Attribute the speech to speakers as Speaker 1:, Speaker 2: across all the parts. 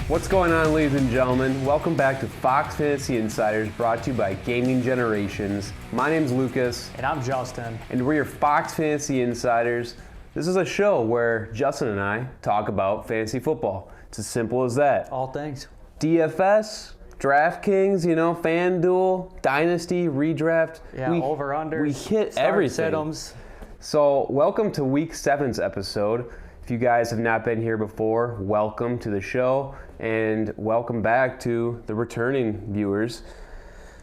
Speaker 1: What's going on, ladies and gentlemen? Welcome back to Fox Fantasy Insiders, brought to you by Gaming Generations. My name's Lucas.
Speaker 2: And I'm Justin.
Speaker 1: And we're your Fox Fantasy Insiders. This is a show where Justin and I talk about fantasy football. It's as simple as that.
Speaker 2: All things.
Speaker 1: DFS, DraftKings, FanDuel, Dynasty, Redraft.
Speaker 2: Yeah, over-unders.
Speaker 1: We hit everything.
Speaker 2: Sit-ems.
Speaker 1: So welcome to Week 7's episode. If you guys have not been here before, welcome to the show. And welcome back to the returning viewers.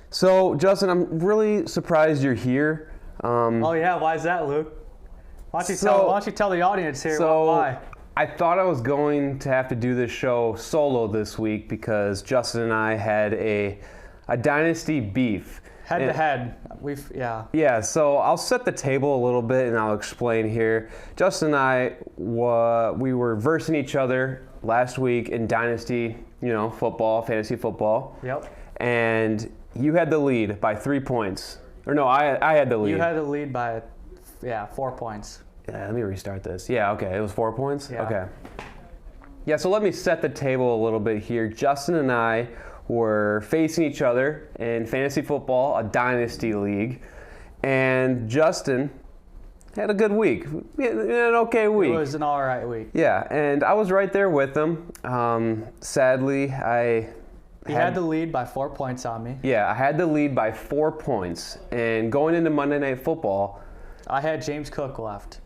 Speaker 1: So, Justin, I'm really surprised you're here.
Speaker 2: Oh, yeah? Why is that, Luke? Why don't you tell the audience here why?
Speaker 1: I thought I was going to have to do this show solo this week because Justin and I had a Dynasty beef.
Speaker 2: Head-to-head.
Speaker 1: Yeah, so I'll set the table a little bit and I'll explain here. Justin and I, we were versing each other last week in Dynasty, football, fantasy football.
Speaker 2: Yep.
Speaker 1: And you had the lead by 3 points. Or no, I had the lead.
Speaker 2: You had the lead by, 4 points.
Speaker 1: Yeah, let me restart this. Yeah, okay, it was 4 points?
Speaker 2: Yeah.
Speaker 1: Okay. Yeah, so let me set the table a little bit here. Justin and I were facing each other in fantasy football, a Dynasty league. And Justin had a good week. He had an okay week.
Speaker 2: It was an all right week.
Speaker 1: Yeah, and I was right there with him. Sadly,
Speaker 2: He had the lead by 4 points on me.
Speaker 1: Yeah, I had the lead by 4 points. And going into Monday Night Football,
Speaker 2: I had James Cook left.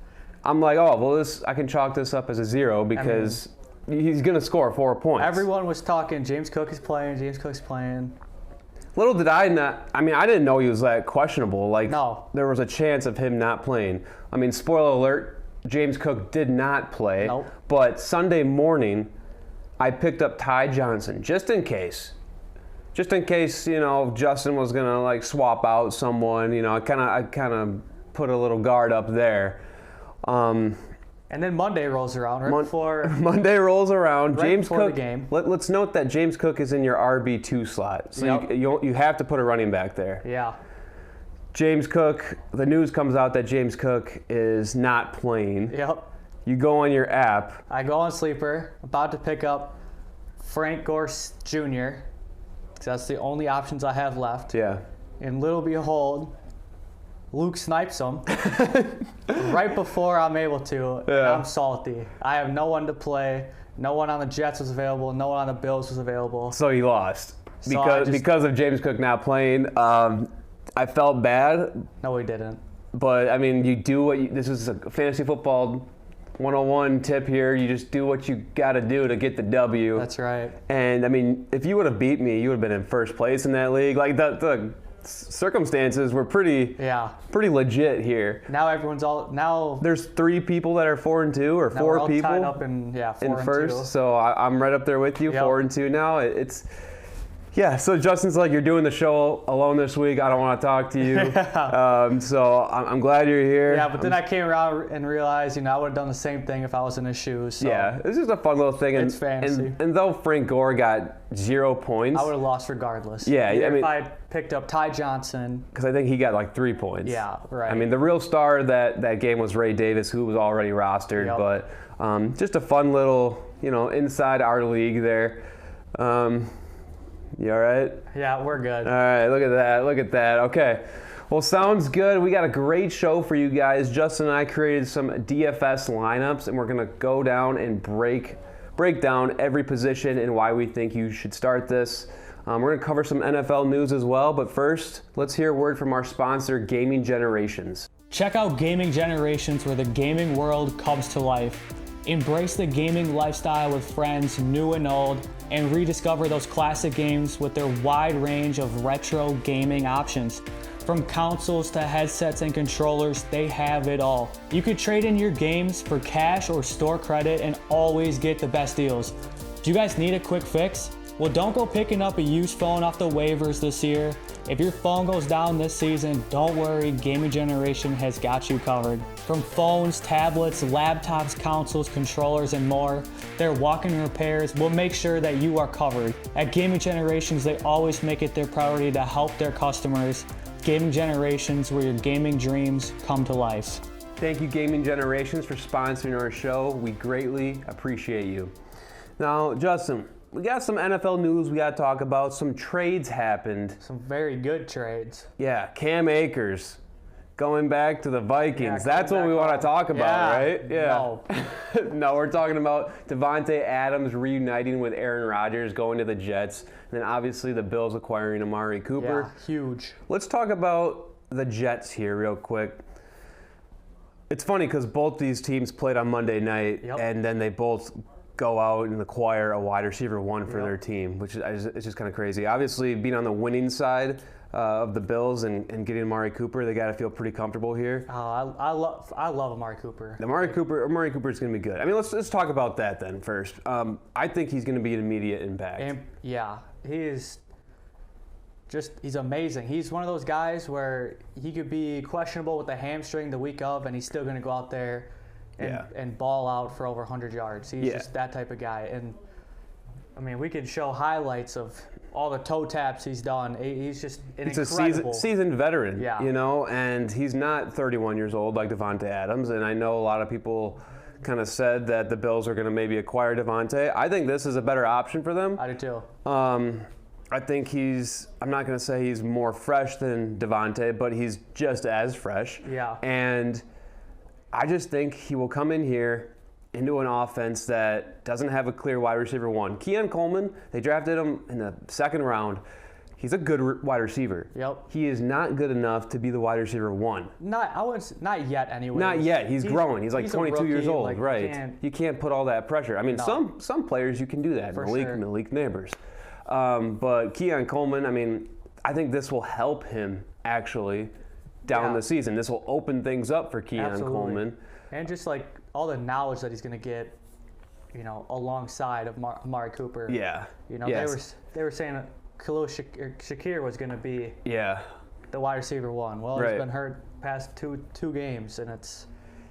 Speaker 1: I'm like, I can chalk this up as a 0 because he's going to score 4 points.
Speaker 2: Everyone was talking, James Cook is playing, James Cook's playing.
Speaker 1: Little did I not, I didn't know he was that questionable.
Speaker 2: No.
Speaker 1: There was a chance of him not playing. Spoiler alert, James Cook did not play.
Speaker 2: Nope. But
Speaker 1: Sunday morning, I picked up Ty Johnson, just in case. Just in case, Justin was going to, swap out someone. I kind of put a little guard up there.
Speaker 2: And then Monday rolls around before
Speaker 1: Monday rolls around.
Speaker 2: Right
Speaker 1: James
Speaker 2: before
Speaker 1: Cook.
Speaker 2: the game.
Speaker 1: Let's note that James Cook is in your RB2 slot, so
Speaker 2: Yep.
Speaker 1: you have to put a running back there.
Speaker 2: Yeah.
Speaker 1: James Cook. The news comes out that James Cook is not playing.
Speaker 2: Yep.
Speaker 1: You go on your app.
Speaker 2: I go on Sleeper, about to pick up Frank Gore Jr. because that's the only options I have left.
Speaker 1: Yeah.
Speaker 2: And little behold, Luke snipes him right before I'm able to.
Speaker 1: Yeah.
Speaker 2: And I'm salty. I have no one to play. No one on the Jets was available. No one on the Bills was available.
Speaker 1: So he lost
Speaker 2: So
Speaker 1: because of James Cook not playing. I felt bad.
Speaker 2: No, we didn't.
Speaker 1: But you do what this is a fantasy football 101 tip here. You just do what you got to do to get the W.
Speaker 2: That's right.
Speaker 1: And if you would have beat me, you would have been in first place in that league. The circumstances were pretty legit here.
Speaker 2: Now
Speaker 1: There's 3 people that are 4-2 or 4
Speaker 2: we're all
Speaker 1: people
Speaker 2: tied up in 4-2.
Speaker 1: first. So I'm right up there with you,
Speaker 2: Yep.
Speaker 1: 4-2 now. Yeah, so Justin's like, you're doing the show alone this week. I don't want to talk to you.
Speaker 2: Yeah.
Speaker 1: So I'm glad you're here.
Speaker 2: Yeah, but then I came around and realized, I would have done the same thing if I was in his shoes. So
Speaker 1: Yeah, it's just a fun little thing.
Speaker 2: It's fantasy.
Speaker 1: And though Frank Gore got 0 points.
Speaker 2: I would have lost regardless.
Speaker 1: Yeah,
Speaker 2: if I picked up Ty Johnson.
Speaker 1: Because I think he got 3 points.
Speaker 2: Yeah, right.
Speaker 1: The real star of that game was Ray Davis, who was already rostered.
Speaker 2: Yep.
Speaker 1: But just a fun little, inside our league there. You all right?
Speaker 2: Yeah, we're good.
Speaker 1: All right, look at that. Okay. Well, sounds good. We got a great show for you guys. Justin and I created some DFS lineups, and we're going to go down and break down every position and why we think you should start this. We're going to cover some NFL news as well, but first, let's hear a word from our sponsor, Gaming Generations.
Speaker 3: Check out Gaming Generations, where the gaming world comes to life. Embrace the gaming lifestyle with friends, new and old, and rediscover those classic games with their wide range of retro gaming options. From consoles to headsets and controllers, they have it all. You could trade in your games for cash or store credit and always get the best deals. Do you guys need a quick fix? Well, don't go picking up a used phone off the waivers this year. If your phone goes down this season, don't worry, Gaming Generation has got you covered. From phones, tablets, laptops, consoles, controllers, and more, their walk-in repairs will make sure that you are covered. At Gaming Generations, they always make it their priority to help their customers. Gaming Generations, where your gaming dreams come to life.
Speaker 1: Thank you, Gaming Generations, for sponsoring our show. We greatly appreciate you. Now, Justin, we got some NFL news we got to talk about. Some trades happened.
Speaker 2: Some very good trades.
Speaker 1: Yeah, Cam Akers going back to the Vikings.
Speaker 2: Yeah,
Speaker 1: That's what we want to talk about, right?
Speaker 2: Yeah. No.
Speaker 1: No, we're talking about Davante Adams reuniting with Aaron Rodgers, going to the Jets. And then obviously the Bills acquiring Amari Cooper.
Speaker 2: Yeah, huge.
Speaker 1: Let's talk about the Jets here real quick. It's funny because both these teams played on Monday night, and then they both go out and acquire a wide receiver one for their team, which is it's just kind of crazy. Obviously, being on the winning side of the Bills and getting Amari Cooper, they got to feel pretty comfortable here.
Speaker 2: Oh, I love Amari Cooper.
Speaker 1: Amari Cooper is going to be good. I mean, let's talk about that then first. I think he's going to be an immediate impact.
Speaker 2: And, yeah, he's amazing. He's one of those guys where he could be questionable with a hamstring the week of, and he's still going to go out there and ball out for over 100 yards. He's just that type of guy. And, I mean, we could show highlights of all the toe taps he's done. He's just incredible.
Speaker 1: A seasoned veteran,
Speaker 2: yeah.
Speaker 1: you know, and he's not 31 years old like Davante Adams. And I know a lot of people kind of said that the Bills are going to maybe acquire Davante. I think this is a better option for them.
Speaker 2: I do too.
Speaker 1: I think I'm not going to say he's more fresh than Davante, but he's just as fresh.
Speaker 2: Yeah.
Speaker 1: And I just think he will come in here into an offense that doesn't have a clear wide receiver one. Keon Coleman, they drafted him in the second round. He's a good wide receiver.
Speaker 2: Yep.
Speaker 1: He is not good enough to be the wide receiver one.
Speaker 2: Not yet anyway.
Speaker 1: Not yet. He's growing. He's like 22 years old,
Speaker 2: like,
Speaker 1: right? You can't put all that pressure. I mean, some players you can do that. Malik Neighbors. But Keon Coleman, I mean, I think this will help him actually down the season. This will open things up for Keon Coleman.
Speaker 2: And just like all the knowledge that he's going to get, you know, alongside of Amari Cooper.
Speaker 1: Yeah.
Speaker 2: You know, they were saying that Khalil Shakir was going to be the wide receiver one. Well, he's been hurt past two games, and it's...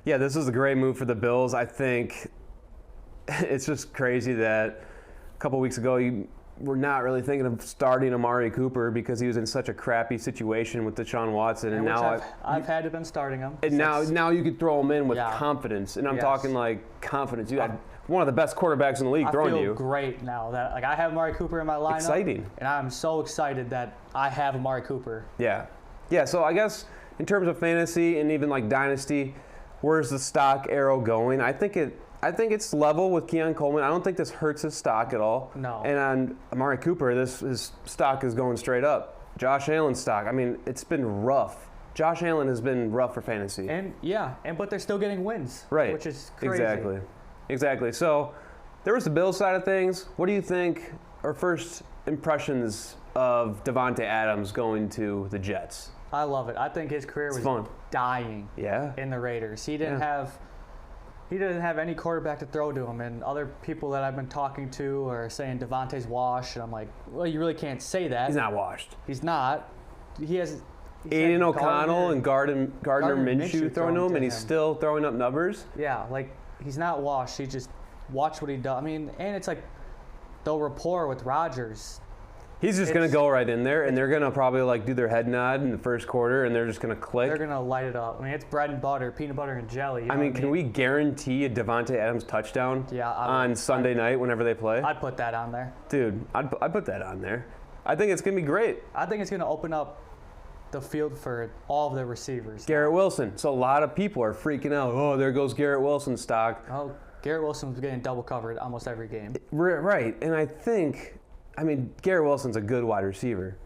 Speaker 1: Yeah, this is a great move for the Bills. I think it's just crazy that a couple weeks ago we're not really thinking of starting Amari Cooper because he was in such a crappy situation with Deshaun Watson, and now
Speaker 2: I've had to been starting him.
Speaker 1: And now you could throw him in with confidence, and I'm talking like confidence. You got one of the best quarterbacks in the league throwing you.
Speaker 2: I feel great now that I have Amari Cooper in my lineup.
Speaker 1: Exciting.
Speaker 2: And I'm so excited that I have Amari Cooper.
Speaker 1: Yeah. So I guess in terms of fantasy and even like Dynasty, where's the stock arrow going? I think it's level with Keon Coleman. I don't think this hurts his stock at all.
Speaker 2: No.
Speaker 1: And on Amari Cooper, his stock is going straight up. Josh Allen's stock, I mean, it's been rough. Josh Allen has been rough for fantasy.
Speaker 2: But they're still getting wins.
Speaker 1: Right.
Speaker 2: Which is crazy.
Speaker 1: Exactly. So there was the Bills side of things. What do you think are first impressions of Davante Adams going to the Jets?
Speaker 2: I love it. I think his career was dying in the Raiders. He didn't have any quarterback to throw to him, and other people that I've been talking to are saying Davante's washed, and I'm like, well, you really can't say that.
Speaker 1: He's not washed.
Speaker 2: He's not. He has
Speaker 1: Aiden O'Connell and Gardner Minshew throwing to him, and he's still throwing up numbers.
Speaker 2: Yeah, like he's not washed. He just watch what he does. I mean, and it's like the rapport with Rodgers.
Speaker 1: He's just going to go right in there, and they're going to probably like do their head nod in the first quarter, and they're just going to click.
Speaker 2: They're going to light it up. I mean, it's bread and butter, peanut butter and jelly. You know
Speaker 1: can we guarantee a Davante Adams touchdown on Sunday night whenever they play?
Speaker 2: I'd put that on there.
Speaker 1: Dude, I'd put that on there. I think it's going to be great.
Speaker 2: I think it's going to open up the field for all of the receivers.
Speaker 1: Garrett Wilson. So a lot of people are freaking out. Oh, there goes Garrett Wilson's stock.
Speaker 2: Oh, Garrett Wilson was getting double covered almost every game.
Speaker 1: Right, and I mean, Garrett Wilson's a good wide receiver.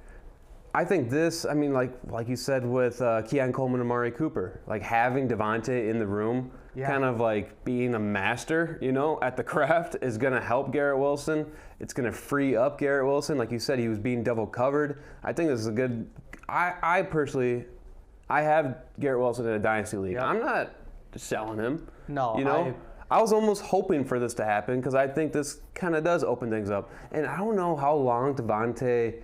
Speaker 1: I think this, I mean, like you said with Keon Coleman and Amari Cooper, like having Davante in the room, kind of like being a master, you know, at the craft is going to help Garrett Wilson. It's going to free up Garrett Wilson. Like you said, he was being double covered. I think this is a good, I personally, I have Garrett Wilson in a Dynasty league.
Speaker 2: Yep.
Speaker 1: I'm not selling him.
Speaker 2: No.
Speaker 1: You know? I was almost hoping for this to happen because I think this kind of does open things up. And I don't know how long Davante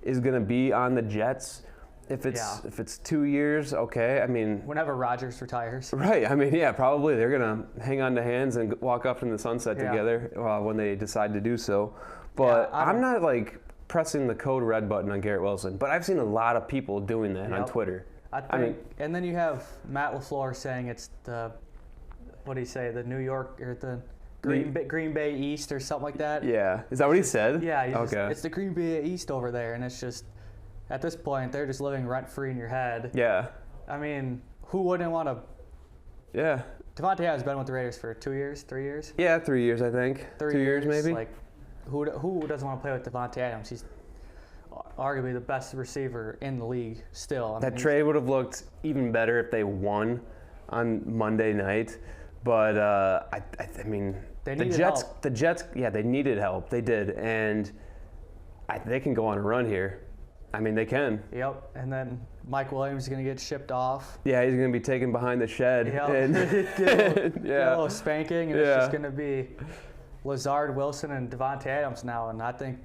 Speaker 1: is going to be on the Jets. If it's 2 years, okay. I mean,
Speaker 2: whenever Rodgers retires.
Speaker 1: Right. I mean, yeah, probably they're going to hang on to hands and walk off in the sunset together when they decide to do so. But I'm not like pressing the code red button on Garrett Wilson. But I've seen a lot of people doing that on Twitter.
Speaker 2: I mean, and then you have Matt LaFleur saying it's the, what do you say, the New York or the Green Bay East or something like that.
Speaker 1: Yeah. Is that what he said?
Speaker 2: Yeah.
Speaker 1: Okay.
Speaker 2: It's the Green Bay East over there, and it's just at this point they're just living rent free in your head.
Speaker 1: Yeah.
Speaker 2: I mean, who wouldn't want to?
Speaker 1: Yeah.
Speaker 2: Devontae has been with the Raiders for 2 years, 3 years.
Speaker 1: Yeah, 3 years I think.
Speaker 2: 3
Speaker 1: 2 years maybe.
Speaker 2: Like, who doesn't want to play with Devontae Adams? He's arguably the best receiver in the league still.
Speaker 1: That trade would have looked even better if they won on Monday night, but I mean, the Jets, yeah, they needed help. They did, and they can go on a run here. I mean, they can.
Speaker 2: Yep, and then Mike Williams is going to get shipped off.
Speaker 1: Yeah, he's going to be taken behind the shed.
Speaker 2: Yep.
Speaker 1: And
Speaker 2: get a little spanking, and it's just going to be Lazard, Wilson, and Devontae Adams now, and I think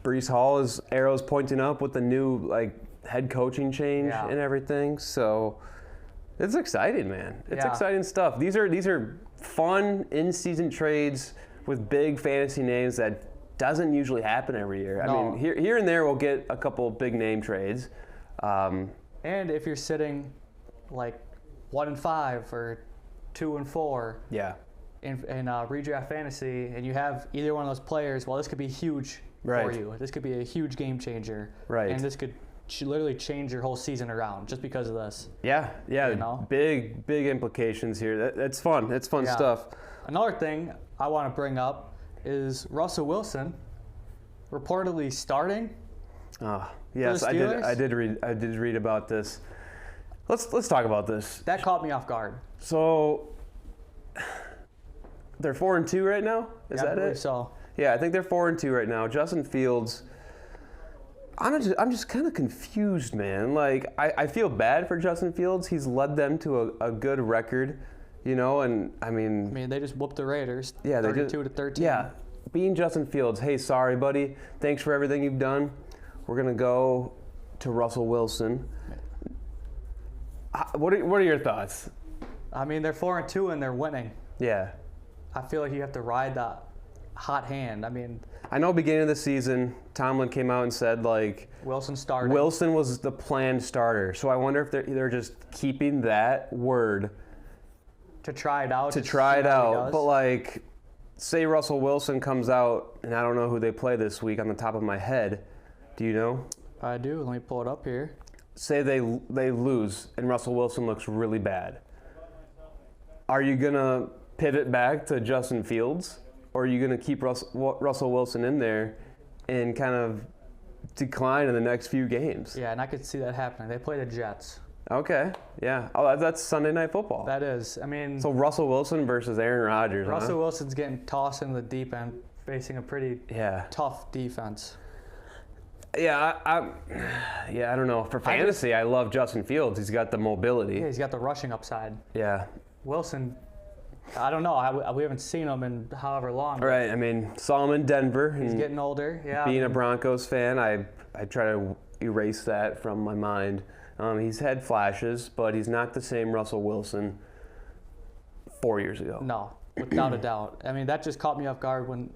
Speaker 1: Breece Hall is arrows pointing up with the new head coaching change and everything. So it's exciting, man. It's exciting stuff. These are fun in-season trades with big fantasy names that doesn't usually happen every year.
Speaker 2: No.
Speaker 1: I mean, here and there we'll get a couple big name trades.
Speaker 2: And if you're sitting 1-5 or 2-4, in redraft fantasy, and you have either one of those players, well, this could be huge for you. This could be a huge game changer.
Speaker 1: Right.
Speaker 2: And this could literally change your whole season around just because of this.
Speaker 1: Yeah.
Speaker 2: You know?
Speaker 1: Big implications here. That's fun. It's fun stuff.
Speaker 2: Another thing I want to bring up is Russell Wilson reportedly starting.
Speaker 1: Yes, I did read about this. Let's talk about this.
Speaker 2: That caught me off guard.
Speaker 1: So they're 4-2 right now? Is that it?
Speaker 2: So.
Speaker 1: Yeah, I think they're 4-2 right now. Justin Fields, I'm just kind of confused, man. I feel bad for Justin Fields. He's led them to a good record, and I mean
Speaker 2: they just whooped the Raiders.
Speaker 1: Yeah,
Speaker 2: 32-13.
Speaker 1: Yeah, being Justin Fields, hey, sorry, buddy. Thanks for everything you've done. We're gonna go to Russell Wilson. What are your thoughts?
Speaker 2: I mean, they're 4-2 and they're winning.
Speaker 1: Yeah.
Speaker 2: I feel like you have to ride that hot hand. I mean,
Speaker 1: I know beginning of the season, Tomlin came out and said
Speaker 2: Wilson started.
Speaker 1: Wilson was the planned starter. So I wonder if they're just keeping that word
Speaker 2: to try it out.
Speaker 1: But say Russell Wilson comes out, and I don't know who they play this week on the top of my head. Do you know?
Speaker 2: I do. Let me pull it up here.
Speaker 1: Say they lose and Russell Wilson looks really bad. Are you gonna pivot back to Justin Fields? Or are you going to keep Russell Wilson in there and kind of decline in the next few games?
Speaker 2: Yeah, and I could see that happening. They play the Jets.
Speaker 1: Okay, yeah. Oh, that's Sunday Night Football.
Speaker 2: That is. I mean...
Speaker 1: So Russell Wilson versus Aaron Rodgers,
Speaker 2: Russell Wilson's getting tossed into the deep end, facing a pretty tough defense.
Speaker 1: Yeah, I don't know. For fantasy, I love Justin Fields. He's got the mobility.
Speaker 2: Yeah, he's got the rushing upside.
Speaker 1: Yeah.
Speaker 2: Wilson... I don't know. We haven't seen him in however long.
Speaker 1: Right. I mean, saw him in Denver.
Speaker 2: He's getting older. Yeah.
Speaker 1: Being a Broncos fan, I try to erase that from my mind. He's had flashes, but he's not the same Russell Wilson 4 years ago.
Speaker 2: No, without a doubt. I mean, that just caught me off guard when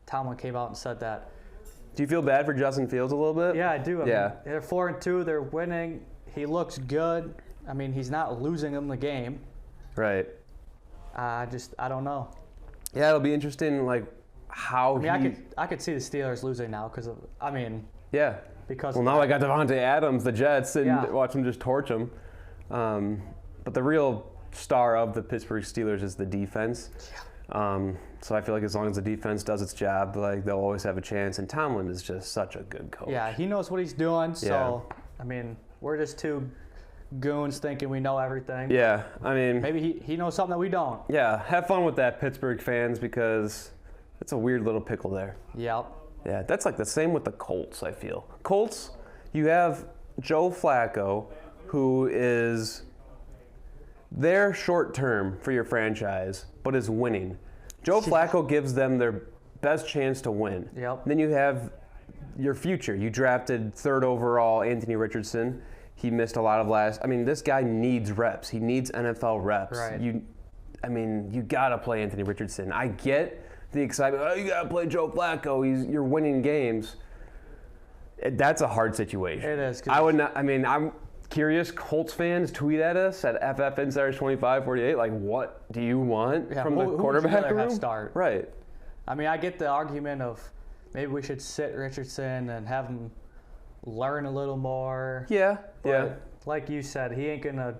Speaker 2: Tomlin came out and said that.
Speaker 1: Do you feel bad for Justin Fields a little bit?
Speaker 2: Yeah, I do. I mean, they're 4-2. They're winning. He looks good. I mean, he's not losing them the game.
Speaker 1: Right.
Speaker 2: I don't know.
Speaker 1: Yeah, it'll be interesting, how
Speaker 2: I could see the Steelers losing now because
Speaker 1: now I got Devontae Adams, the Jets, and watch them just torch them. But the real star of the Pittsburgh Steelers is the defense. So I feel like as long as the defense does its job, they'll always have a chance. And Tomlin is just such a good coach.
Speaker 2: Yeah, he knows what he's doing. So I mean, we're just two goons thinking we know everything.
Speaker 1: Yeah, I mean...
Speaker 2: Maybe he knows something that we don't.
Speaker 1: Yeah, have fun with that, Pittsburgh fans, because it's a weird little pickle there.
Speaker 2: Yep.
Speaker 1: Yeah, that's the same with the Colts, I feel. Colts, you have Joe Flacco, who is there short term for your franchise, but is winning. Joe Flacco gives them their best chance to win.
Speaker 2: Yep.
Speaker 1: Then you have your future. You drafted 3rd overall Anthony Richardson. He missed a lot of this guy needs reps. He needs NFL reps.
Speaker 2: Right.
Speaker 1: You gotta play Anthony Richardson. I get the excitement. Oh, you gotta play Joe Flacco. You're winning games. That's a hard situation.
Speaker 2: It is.
Speaker 1: I would not. I mean, curious Colts fans, tweet at us at FFInsiders2548. Like, what do you want from the quarterback room?
Speaker 2: Have start?
Speaker 1: Right.
Speaker 2: I mean, I get the argument of maybe we should sit Richardson and have him learn a little more.
Speaker 1: Yeah,
Speaker 2: but like you said, he ain't going to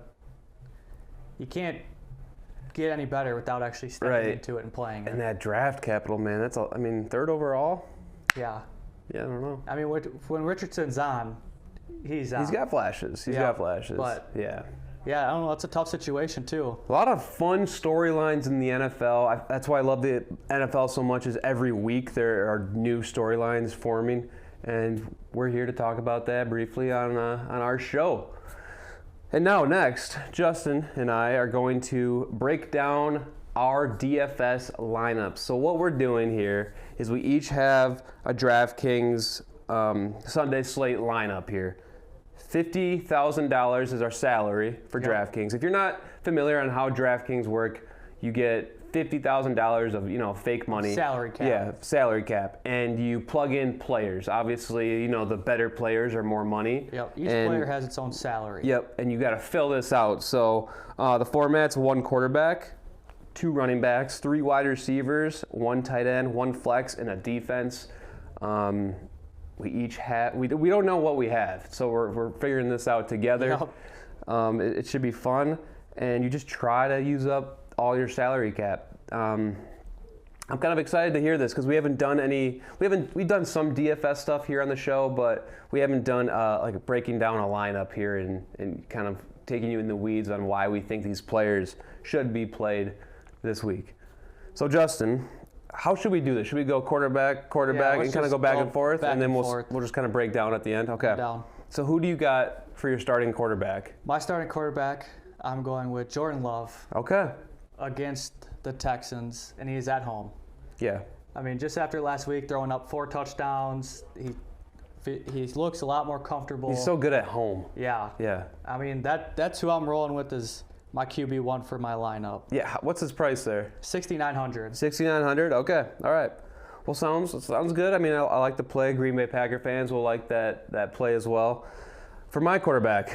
Speaker 2: – you can't get any better without actually stepping into it and playing.
Speaker 1: And that draft capital, man, that's all. I mean, third overall?
Speaker 2: Yeah.
Speaker 1: Yeah, I don't know.
Speaker 2: I mean, when Richardson's on, he's on.
Speaker 1: He's got flashes. He's got flashes.
Speaker 2: But
Speaker 1: yeah,
Speaker 2: I don't know. It's a tough situation too.
Speaker 1: A lot of fun storylines in the NFL. That's why I love the NFL so much. Is every week there are new storylines forming, and we're here to talk about that briefly on our show. And now, next, Justin and I are going to break down our DFS lineups. So what we're doing here is we each have a DraftKings Sunday slate lineup here. $50,000 is our salary for DraftKings. If you're not familiar on how DraftKings work, you get $50,000 of fake money.
Speaker 2: Salary cap.
Speaker 1: Yeah, salary cap. And you plug in players. Obviously, the better players are more money.
Speaker 2: Yep. Each player has its own salary.
Speaker 1: Yep. And you got to fill this out. So the format's 1 quarterback, 2 running backs, 3 wide receivers, 1 tight end, 1 flex, and a defense. We each have. We don't know what we have, so we're figuring this out together.
Speaker 2: Yep.
Speaker 1: It should be fun, and you just try to use up all your salary cap. I'm kind of excited to hear this because we haven't done any. We've done some DFS stuff here on the show, but we haven't done like breaking down a lineup here and kind of taking you in the weeds on why we think these players should be played this week. So Justin, how should we do this? Should we go quarterback, and kind of go back and forth, and then we'll just kind of break down at the end? Okay.
Speaker 2: Down.
Speaker 1: So who do you got for your starting quarterback?
Speaker 2: My starting quarterback, I'm going with Jordan Love.
Speaker 1: Okay.
Speaker 2: Against the Texans, and he's at home.
Speaker 1: Yeah.
Speaker 2: I mean, just after last week, throwing up 4 touchdowns, he looks a lot more comfortable.
Speaker 1: He's so good at home.
Speaker 2: Yeah.
Speaker 1: Yeah.
Speaker 2: I mean, that's who I'm rolling with is my QB1 for my lineup.
Speaker 1: Yeah. What's his price there?
Speaker 2: $6,900.
Speaker 1: $6,900. Okay. All right. Well, sounds good. I mean, I like to play. Green Bay Packer fans will like that play as well. For my quarterback,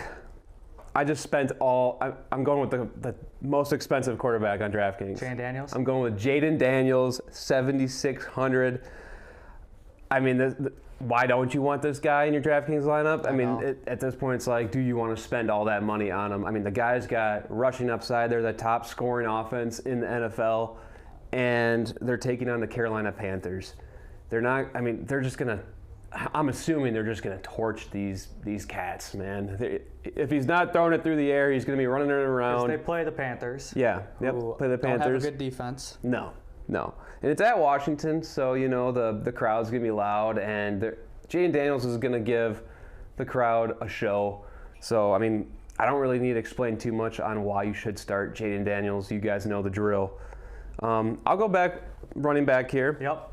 Speaker 1: I just spent I'm going with the most expensive quarterback on DraftKings.
Speaker 2: Jaden Daniels?
Speaker 1: I'm going with Jaden Daniels, $7,600. I mean, why don't you want this guy in your DraftKings lineup? I mean, at this point, it's like, do you want to spend all that money on him? I mean, the guy's got rushing upside. They're the top scoring offense in the NFL, and they're taking on the Carolina Panthers. They're not, I mean, they're just going to, I'm assuming they're just going to torch these cats, man. If he's not throwing it through the air, he's going to be running it around.
Speaker 2: Because they play the Panthers.
Speaker 1: Yeah, yep, play the Panthers.
Speaker 2: Don't have a good defense.
Speaker 1: No. And it's at Washington, so, the crowd's going to be loud, and Jaden Daniels is going to give the crowd a show. So, I mean, I don't really need to explain too much on why you should start Jaden Daniels. You guys know the drill. I'll go back, running back here.
Speaker 2: Yep.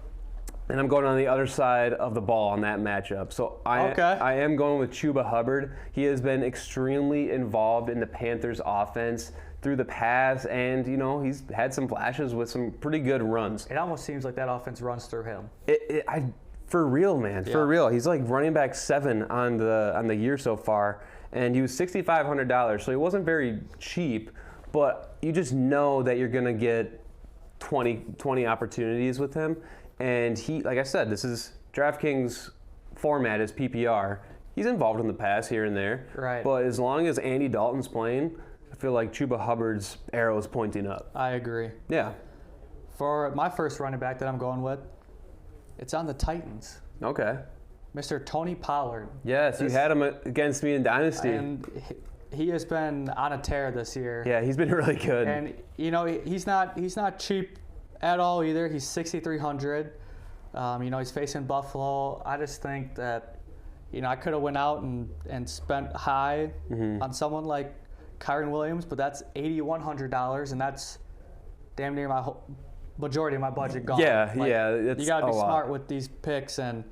Speaker 1: And I'm going on the other side of the ball on that matchup. So I am going with Chuba Hubbard. He has been extremely involved in the Panthers offense through the pass, and, he's had some flashes with some pretty good runs.
Speaker 2: It almost seems like that offense runs through him.
Speaker 1: For real, man. Yeah. For real. He's like running back 7 on the year so far, and he was $6,500, so he wasn't very cheap, but you just know that you're going to get 20 opportunities with him. And he, like I said, this is DraftKings format is PPR. He's involved in the pass here and there.
Speaker 2: Right.
Speaker 1: But as long as Andy Dalton's playing, I feel like Chuba Hubbard's arrow is pointing up.
Speaker 2: I agree.
Speaker 1: Yeah.
Speaker 2: For my first running back that I'm going with, it's on the Titans.
Speaker 1: Okay.
Speaker 2: Mr. Tony Pollard.
Speaker 1: Yes, you had him against me in Dynasty.
Speaker 2: And he has been on a tear this year.
Speaker 1: Yeah, he's been really good.
Speaker 2: And, he's not cheap at all either. He's $6,300. He's facing Buffalo. I just think that, I could have went out and spent high on someone like Kyron Williams, but that's $8,100, and that's damn near my majority of my budget gone.
Speaker 1: Yeah,
Speaker 2: you got to be smart with these picks, and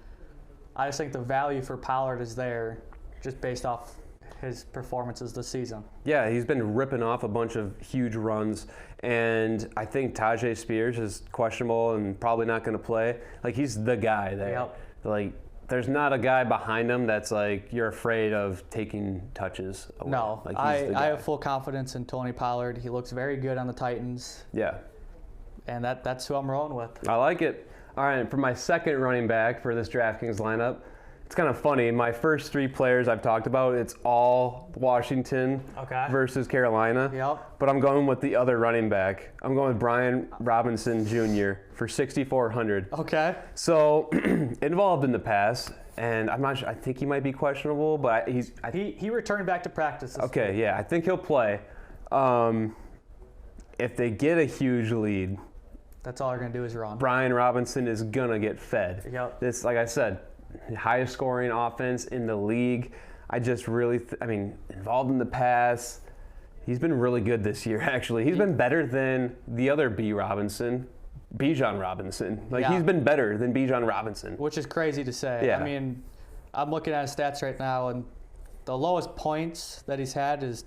Speaker 2: I just think the value for Pollard is there just based off his performances this season.
Speaker 1: Yeah, he's been ripping off a bunch of huge runs, and I think Tajay Spears is questionable and probably not going to play. Like, he's the guy there.
Speaker 2: Yep.
Speaker 1: Like, there's not a guy behind him that's like you're afraid of taking touches away.
Speaker 2: No,
Speaker 1: like
Speaker 2: I have full confidence in Tony Pollard. He looks very good on the Titans.
Speaker 1: Yeah.
Speaker 2: And that's who I'm rolling with.
Speaker 1: I like it. All right, for my second running back for this DraftKings lineup, it's kind of funny. My first 3 players I've talked about, it's all Washington versus Carolina.
Speaker 2: Yep.
Speaker 1: But I'm going with the other running back. I'm going with Brian Robinson Jr. for $6,400.
Speaker 2: Okay.
Speaker 1: So involved in the pass, and I'm not sure. I think he might be questionable, but
Speaker 2: he returned back to practice.
Speaker 1: Okay, yeah, I think he'll play. If they get a huge lead,
Speaker 2: that's all they're gonna do is run.
Speaker 1: Brian Robinson is gonna get fed.
Speaker 2: Yep.
Speaker 1: This, like I said, highest scoring offense in the league. I just really, involved in the pass. He's been really good this year, actually. He's been better than the other Bijan Robinson. He's been better than Bijan Robinson.
Speaker 2: Which is crazy to say.
Speaker 1: Yeah.
Speaker 2: I mean, I'm looking at his stats right now, and the lowest points that he's had is,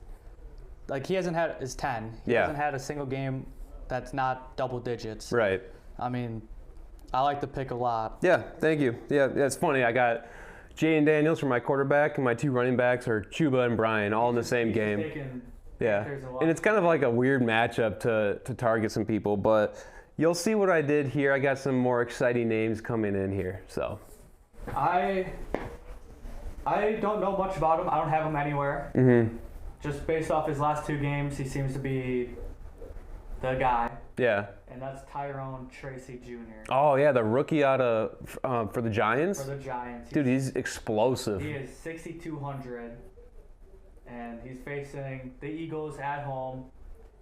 Speaker 2: he hasn't had, is 10. He hasn't had a single game that's not double digits.
Speaker 1: Right.
Speaker 2: I mean, I like the pick a lot.
Speaker 1: Yeah, thank you. Yeah, it's funny. I got Jay and Daniels for my quarterback, and my 2 running backs are Chuba and Brian, all in the same game. Yeah, and it's kind of like a weird matchup to target some people, but you'll see what I did here. I got some more exciting names coming in here. So,
Speaker 2: I don't know much about him. I don't have him anywhere.
Speaker 1: Mm-hmm.
Speaker 2: Just based off his last 2 games, he seems to be the guy.
Speaker 1: Yeah.
Speaker 2: And that's Tyrone Tracy Jr.
Speaker 1: Oh, yeah, the rookie out of for the Giants?
Speaker 2: For the Giants.
Speaker 1: Dude, he's explosive.
Speaker 2: He is 6,200, and he's facing the Eagles at home.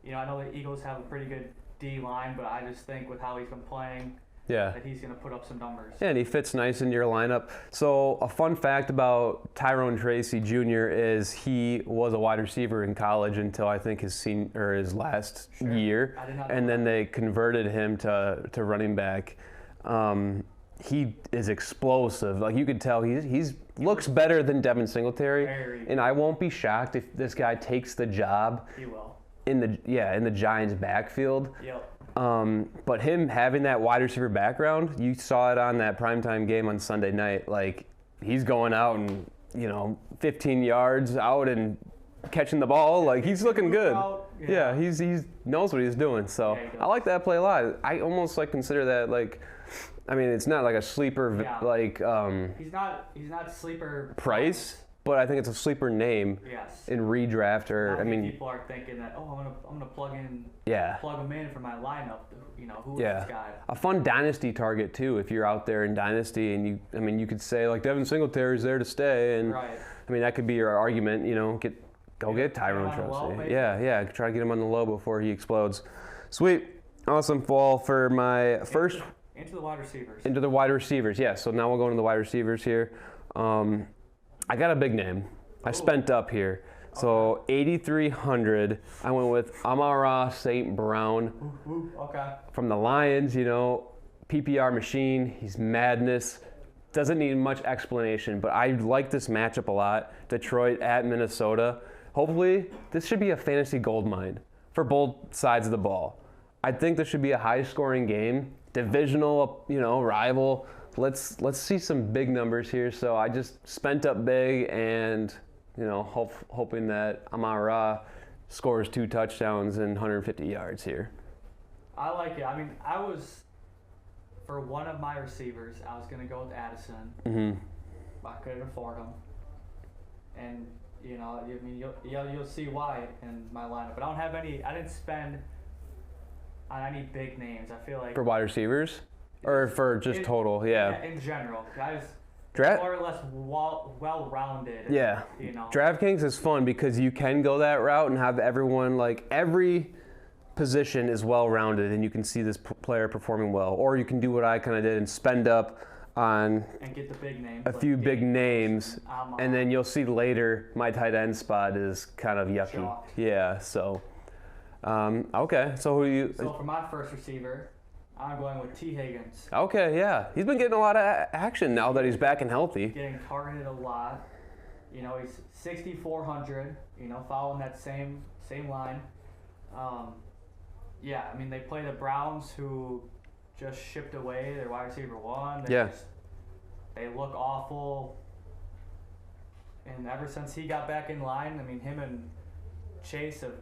Speaker 2: I know the Eagles have a pretty good D-line, but I just think with how he's been playing, that he's going to put up some numbers. Yeah, and
Speaker 1: he fits nice in your lineup. So a fun fact about Tyrone Tracy Jr. is he was a wide receiver in college until I think his last year, and then they converted him to running back. He is explosive. You could tell he's looks better than Devin Singletary, and I won't be shocked if this guy takes the job.
Speaker 2: He will.
Speaker 1: In the Giants' backfield.
Speaker 2: Yep.
Speaker 1: But him having that wide receiver background, you saw it on that primetime game on Sunday night. He's going out and 15 yards out and catching the ball. He's looking good. Yeah, he's knows what he's doing. So I like that play a lot. I almost consider that it's not like a sleeper
Speaker 2: he's not sleeper
Speaker 1: price. But I think it's a sleeper name in redraft, or
Speaker 2: people are thinking that I'm gonna plug him in for my lineup. Who is this guy?
Speaker 1: A fun Dynasty target too. If you're out there in Dynasty, and you could say Devin Singletary's there to stay, and that could be your argument. Go get Tyrone Tracy. Yeah. Try to get him on the low before he explodes. Sweet, awesome fall for my first.
Speaker 2: Into the wide receivers.
Speaker 1: Into the wide receivers, yeah. So now we'll go into the wide receivers here. I got a big name. I spent up here. So 8,300. I went with Amon-Ra St. Brown. From the Lions, PPR machine. He's madness. Doesn't need much explanation, but I like this matchup a lot. Detroit at Minnesota. Hopefully, this should be a fantasy goldmine for both sides of the ball. I think this should be a high-scoring game. Divisional, rival. Let's see some big numbers here. So I just spent up big, and hoping that Amon-Ra scores 2 touchdowns and 150 yards here.
Speaker 2: I like it. For one of my receivers, I was gonna go with Addison.
Speaker 1: Mm-hmm.
Speaker 2: I couldn't afford him, and you'll see why in my lineup. But I don't have any. I didn't spend on any big names. I feel like
Speaker 1: for wide receivers. Or for just total, yeah.
Speaker 2: In general, guys, more or less well-rounded.
Speaker 1: Yeah. DraftKings is fun because you can go that route and have everyone, every position is well-rounded, and you can see this player performing well. Or you can do what I kind of did and spend up on
Speaker 2: and get the big names,
Speaker 1: a few big names, and then you'll see later my tight end spot is kind of yucky.
Speaker 2: Chalk.
Speaker 1: Yeah, so, okay. So who do you...
Speaker 2: So for my first receiver, I'm going with T. Higgins.
Speaker 1: Okay, yeah. He's been getting a lot of action now that he's back and healthy.
Speaker 2: Getting targeted a lot. He's 6,400, following that same line. They play the Browns, who just shipped away their wide receiver one. They look awful. And ever since he got back in line, I mean, him and Chase have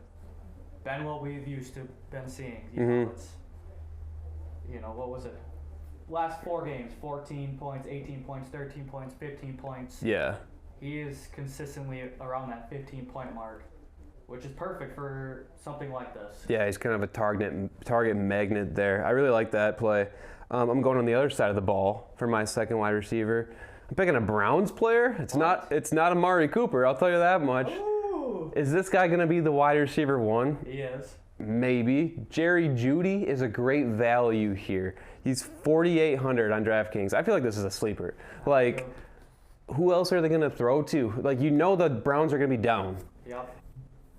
Speaker 2: been what we've used to been seeing. What was it? Last 4 games, 14 points, 18 points, 13 points, 15 points.
Speaker 1: Yeah.
Speaker 2: He is consistently around that 15-point mark, which is perfect for something like this.
Speaker 1: Yeah, he's kind of a target magnet there. I really like that play. I'm going on the other side of the ball for my second wide receiver. I'm picking a Browns player. It's not Amari Cooper, I'll tell you that much.
Speaker 2: Ooh.
Speaker 1: Is this guy going to be the wide receiver 1?
Speaker 2: He is.
Speaker 1: Maybe. Jerry Jeudy is a great value here. He's 4,800 on DraftKings. I feel like this is a sleeper. Like, who else are they going to throw to? Like, the Browns are going to be down.
Speaker 2: Yep.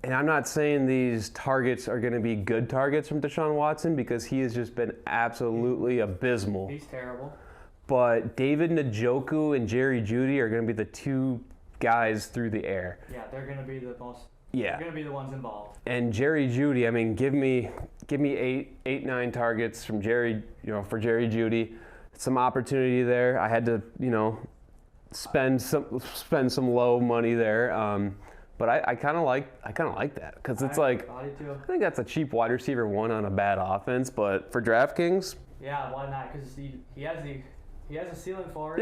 Speaker 1: And I'm not saying these targets are going to be good targets from Deshaun Watson because he has just been absolutely abysmal.
Speaker 2: He's terrible.
Speaker 1: But David Njoku and Jerry Jeudy are going to be the 2 guys through the air.
Speaker 2: Yeah, they're going to be the most.
Speaker 1: Yeah.
Speaker 2: They're going to be the ones involved.
Speaker 1: And Jerry Jeudy, I mean, give me 8-9 targets from Jerry, for Jerry Jeudy. Some opportunity there. I had to, spend some low money there. But I kind of like that because it's I think that's a cheap wide receiver 1 on a bad offense. But for DraftKings,
Speaker 2: yeah, why not? Because he has a ceiling for it.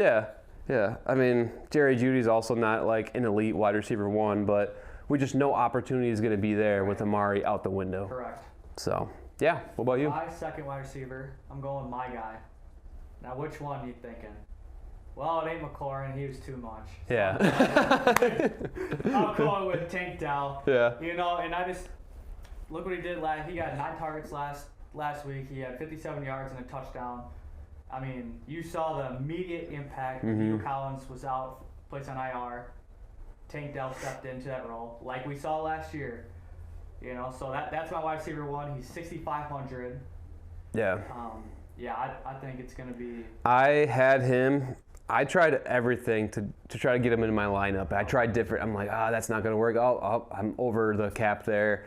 Speaker 1: Yeah. I mean, Jerry Judy's also not like an elite wide receiver 1, but we just know opportunity is going to be there with Amari out the window.
Speaker 2: Correct.
Speaker 1: So yeah. What about you?
Speaker 2: My second wide receiver, I'm going with my guy. Now, which one are you thinking? Well, it ain't McLaurin. He was too much. So
Speaker 1: Yeah.
Speaker 2: I'm going with Tank Dell.
Speaker 1: Yeah.
Speaker 2: And I just look what he did last. He got 9 targets last week. He had 57 yards and a touchdown. I mean, you saw the immediate impact. Nico Collins was out, placed on IR. Tank Dell stepped into that role, like we saw last year. So that's my wide receiver 1. He's 6,500.
Speaker 1: Yeah.
Speaker 2: I think it's gonna be.
Speaker 1: I had him. I tried everything to try to get him in my lineup. I tried different. I'm like, that's not going to work. I'm over the cap there.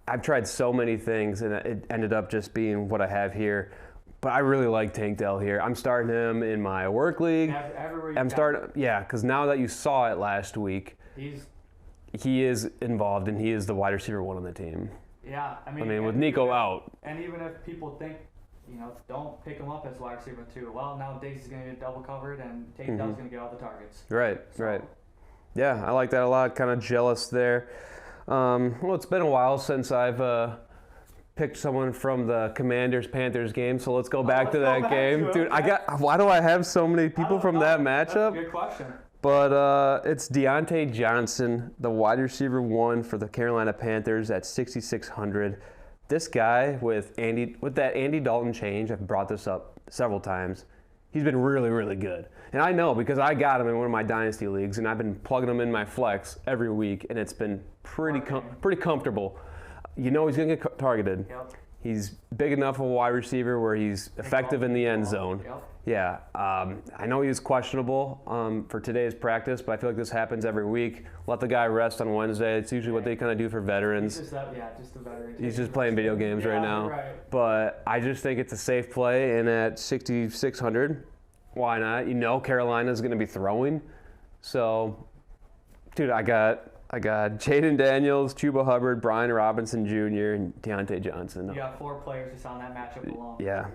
Speaker 1: I've tried so many things, and it ended up just being what I have here. But I really like Tank Dell here. I'm starting him in my work league. Because now that you saw it last week, he is involved, and he is the wide receiver 1 on the team.
Speaker 2: Yeah,
Speaker 1: I mean with Nico out.
Speaker 2: And even if people think, don't pick him up as wide receiver 2. Well, now Daisy's going to get double covered, and Tank Dell's going to get all the targets.
Speaker 1: Right. Yeah, I like that a lot. Kind of jealous there. Well, it's been a while since I've picked someone from the Commanders-Panthers game, so let's go back to that game. Dude, why do I have so many people from that matchup?
Speaker 2: That's a good question.
Speaker 1: But it's Deontay Johnson, the wide receiver 1 for the Carolina Panthers at 6,600. This guy with that Andy Dalton change, I've brought this up several times. He's been really, really good. And I know because I got him in one of my Dynasty leagues, and I've been plugging him in my flex every week, and it's been pretty comfortable. He's going to get targeted.
Speaker 2: Yep.
Speaker 1: He's big enough of a wide receiver where he's effective in the end zone.
Speaker 2: Yep.
Speaker 1: Yeah, I know he was questionable for today's practice, but I feel like this happens every week. Let the guy rest on Wednesday. It's usually what they kind of do for veterans.
Speaker 2: Just a veteran.
Speaker 1: He's just playing video games right now.
Speaker 2: Right.
Speaker 1: But I just think it's a safe play, and at 6,600, why not? Carolina's going to be throwing. So, dude, I got Jaden Daniels, Chuba Hubbard, Brian Robinson Jr., and Deontay Johnson.
Speaker 2: You got 4 players just on that matchup alone.
Speaker 1: Yeah.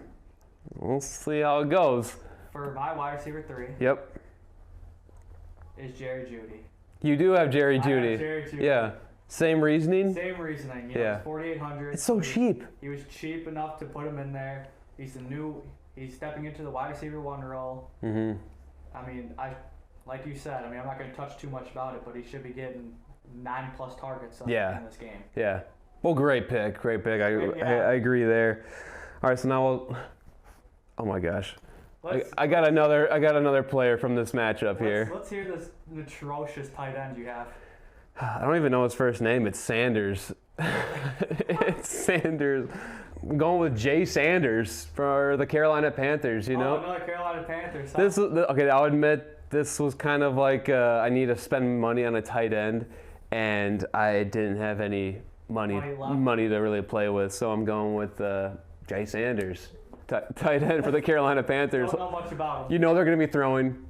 Speaker 1: We'll see how it goes.
Speaker 2: For my wide receiver 3.
Speaker 1: Yep.
Speaker 2: Is Jerry Jeudy.
Speaker 1: You do have Jerry Jeudy.
Speaker 2: I have Jerry Jeudy.
Speaker 1: Yeah. Same reasoning?
Speaker 2: Same reasoning.
Speaker 1: Yeah.
Speaker 2: 4,800.
Speaker 1: It's so cheap.
Speaker 2: He was cheap enough to put him in there. He's stepping into the wide receiver 1 role.
Speaker 1: Mm-hmm.
Speaker 2: I mean, like you said, I'm not going to touch too much about it, but he should be getting 9+ targets in this game.
Speaker 1: Yeah. Well, great pick. I agree there. All right, so now oh my gosh. I got another player from this matchup here.
Speaker 2: Let's hear this atrocious tight end you have.
Speaker 1: I don't even know his first name. It's Sanders. It's Sanders. I'm going with Jay Sanders for the Carolina Panthers,
Speaker 2: Another Carolina Panthers.
Speaker 1: Huh? I'll admit this was kind of like I need to spend money on a tight end, and I didn't have any money to really play with, so I'm going with Jay Sanders. Tight end for the Carolina Panthers.
Speaker 2: Don't know much about him.
Speaker 1: They're going to be throwing.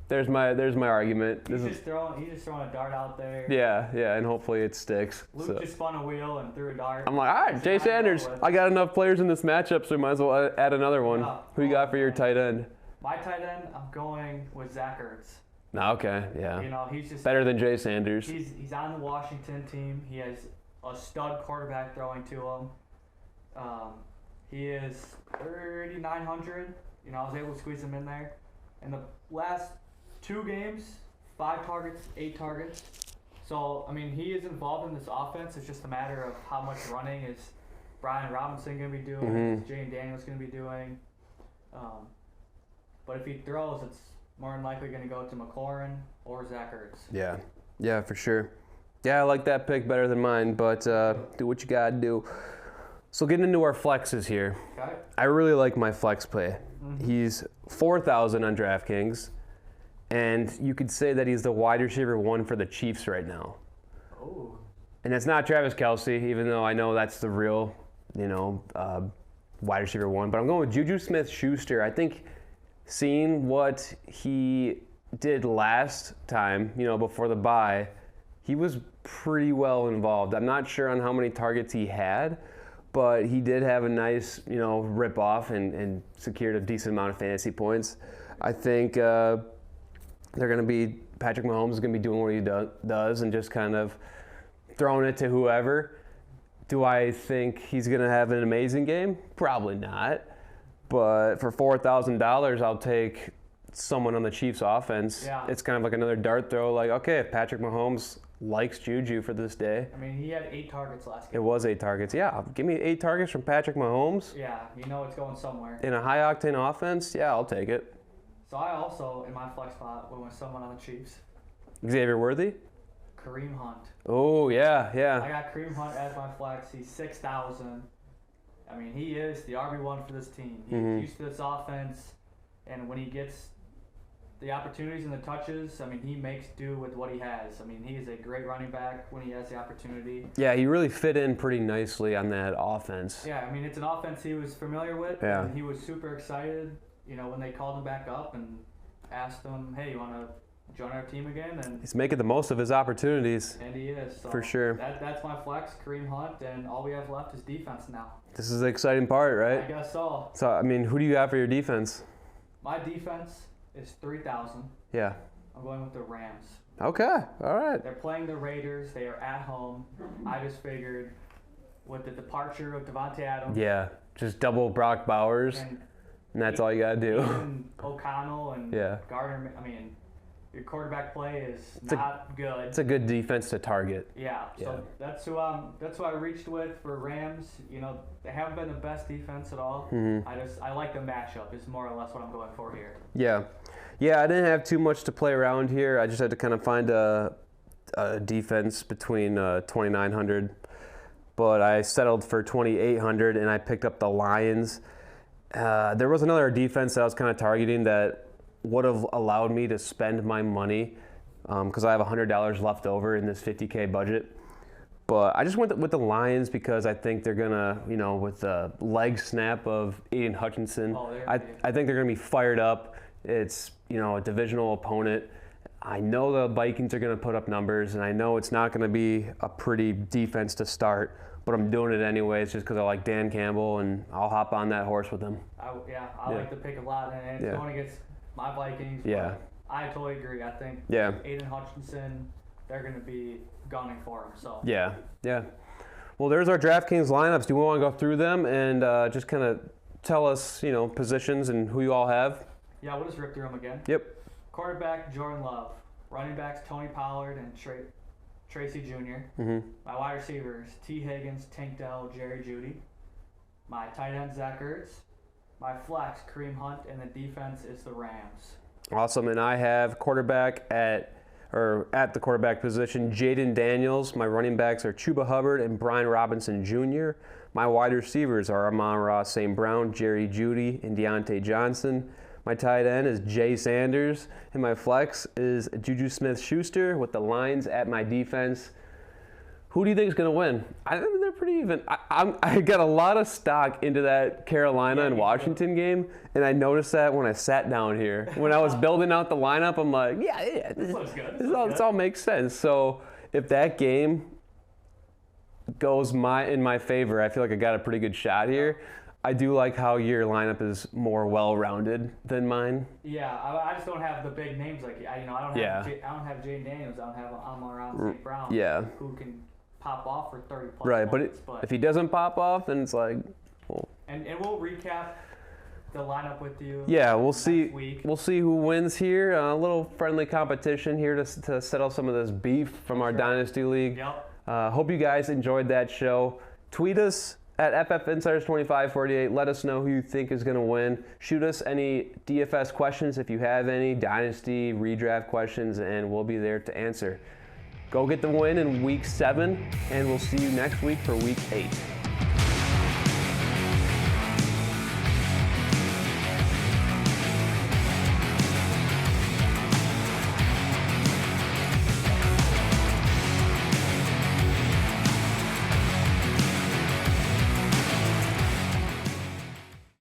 Speaker 1: There's my argument.
Speaker 2: He's just throwing a dart out there.
Speaker 1: Yeah, and hopefully it sticks.
Speaker 2: Luke just spun a wheel and threw a dart.
Speaker 1: I'm like, all right, Jay Sanders. I got enough players in this matchup, so we might as well add another one. Who you got for your tight end?
Speaker 2: My tight end, I'm going with Zach Ertz.
Speaker 1: Okay, yeah.
Speaker 2: You know, he's just
Speaker 1: better than Jay Sanders.
Speaker 2: He's on the Washington team. He has a stud quarterback throwing to him. He is 3,900. You know, I was able to squeeze him in there. In the last 2 games, 5 targets, 8 targets. So, I mean, he is involved in this offense. It's just a matter of how much running is Brian Robinson going to be doing, is Jane Daniels going to be doing. But if he throws, it's more than likely going to go to McLaurin or Zach Ertz.
Speaker 1: Yeah, for sure. Yeah, I like that pick better than mine, but do what you got to do. So getting into our flexes here.
Speaker 2: Okay.
Speaker 1: I really like my flex play. He's 4,000 on DraftKings, and you could say that he's the wide receiver 1 for the Chiefs right now.
Speaker 2: Oh.
Speaker 1: And it's not Travis Kelce, even though I know that's the real, wide receiver 1. But I'm going with Juju Smith-Schuster. I think seeing what he did last time, before the bye, he was pretty well involved. I'm not sure on how many targets he had, but he did have a nice, rip off and secured a decent amount of fantasy points. I think Patrick Mahomes is going to be doing what he does and just kind of throwing it to whoever. Do I think he's going to have an amazing game? Probably not. But for $4,000, I'll take someone on the Chiefs offense.
Speaker 2: Yeah.
Speaker 1: It's kind of like another dart throw. Like, okay, if Patrick Mahomes likes Juju for this day.
Speaker 2: I mean, he had 8 targets last game.
Speaker 1: It was 8 targets. Yeah, give me 8 targets from Patrick Mahomes.
Speaker 2: Yeah, it's going somewhere.
Speaker 1: In a high-octane offense, yeah, I'll take it.
Speaker 2: So I also, in my flex spot, went with someone on the Chiefs.
Speaker 1: Xavier Worthy?
Speaker 2: Kareem Hunt.
Speaker 1: Oh, yeah.
Speaker 2: I got Kareem Hunt as my flex. He's 6,000. I mean, he is the RB1 for this team. He's used to this offense, and when he gets the opportunities and the touches, I mean, he makes do with what he has. I mean, he is a great running back when he has the opportunity.
Speaker 1: Yeah, he really fit in pretty nicely on that offense.
Speaker 2: Yeah, I mean, it's an offense he was familiar with, and he was super excited, when they called him back up and asked him, hey, you want to join our team again? And
Speaker 1: he's making the most of his opportunities.
Speaker 2: And he is. So
Speaker 1: for sure.
Speaker 2: That's my flex, Kareem Hunt, and all we have left is defense now.
Speaker 1: This is the exciting part, right?
Speaker 2: I guess so.
Speaker 1: So, I mean, who do you got for your defense?
Speaker 2: My defense is 3,000.
Speaker 1: Yeah.
Speaker 2: I'm going with the Rams.
Speaker 1: Okay, all right.
Speaker 2: They're playing the Raiders. They are at home. I just figured with the departure of Devontae Adams.
Speaker 1: Yeah, just double Brock Bowers, and that's all you got to do.
Speaker 2: And O'Connell and Gardner. I mean, your quarterback play is not good.
Speaker 1: It's a good defense to target.
Speaker 2: Yeah, so that's who I reached with for Rams. They haven't been the best defense at all. I like the matchup is more or less what I'm going for here.
Speaker 1: Yeah, I didn't have too much to play around here. I just had to kind of find a defense between 2,900, but I settled for 2,800, and I picked up the Lions. There was another defense that I was kind of targeting that would have allowed me to spend my money because I have $100 left over in this $50K budget. But I just went with the Lions because I think they're going to, with the leg snap of Aiden Hutchinson, I think they're going to be fired up. It's, a divisional opponent. I know the Vikings are going to put up numbers, and I know it's not going to be a pretty defense to start, but I'm doing it anyways just because I like Dan Campbell, and I'll hop on that horse with him.
Speaker 2: I like the pick a lot, and it's going against my Vikings.
Speaker 1: Yeah.
Speaker 2: I totally agree. I think Aiden Hutchinson, they're going to be gunning for him. So
Speaker 1: Yeah. Well, there's our DraftKings lineups. Do you want to go through them and just kind of tell us, positions and who you all have?
Speaker 2: Yeah, we'll just rip through them again.
Speaker 1: Yep.
Speaker 2: Quarterback, Jordan Love. Running backs, Tony Pollard and Tracy Jr. My wide receivers, T. Higgins, Tank Dell, Jerry Jeudy. My tight end, Zach Ertz. My flex, Kareem Hunt, and the defense is the Rams.
Speaker 1: Awesome, and I have quarterback at the quarterback position, Jaden Daniels. My running backs are Chuba Hubbard and Brian Robinson Jr. My wide receivers are Amon-Ra St. Brown, Jerry Jeudy, and Deontay Johnson. My tight end is Jay Sanders, and my flex is Juju Smith-Schuster with the Lions at my defense. Who do you think is going to win? I think they're pretty pretty even. I got a lot of stock into that Carolina and Washington game, and I noticed that when I sat down here. When I was building out the lineup, I'm like, yeah,
Speaker 3: this looks good.
Speaker 1: This all makes sense. So if that game goes in my favor, I feel like I got a pretty good shot here. I do like how your lineup is more well-rounded than mine.
Speaker 2: Yeah, I just don't have the big names like I don't have Jaden Daniels. I don't have Amon-Ra St. Brown.
Speaker 1: Yeah.
Speaker 2: Who can pop off for 30 plus
Speaker 1: right,
Speaker 2: points.
Speaker 1: But if he doesn't pop off, then it's like, well.
Speaker 2: And we'll recap the lineup with you.
Speaker 1: Yeah, we'll see.
Speaker 2: Week.
Speaker 1: We'll see who wins here. A little friendly competition here to settle some of this beef from our Dynasty League.
Speaker 2: Yep.
Speaker 1: Hope you guys enjoyed that show. Tweet us at FFinsiders2548. Let us know who you think is going to win. Shoot us any DFS questions if you have any, Dynasty, redraft questions, and we'll be there to answer. Go get the win in Week 7, and we'll see you next week for Week 8.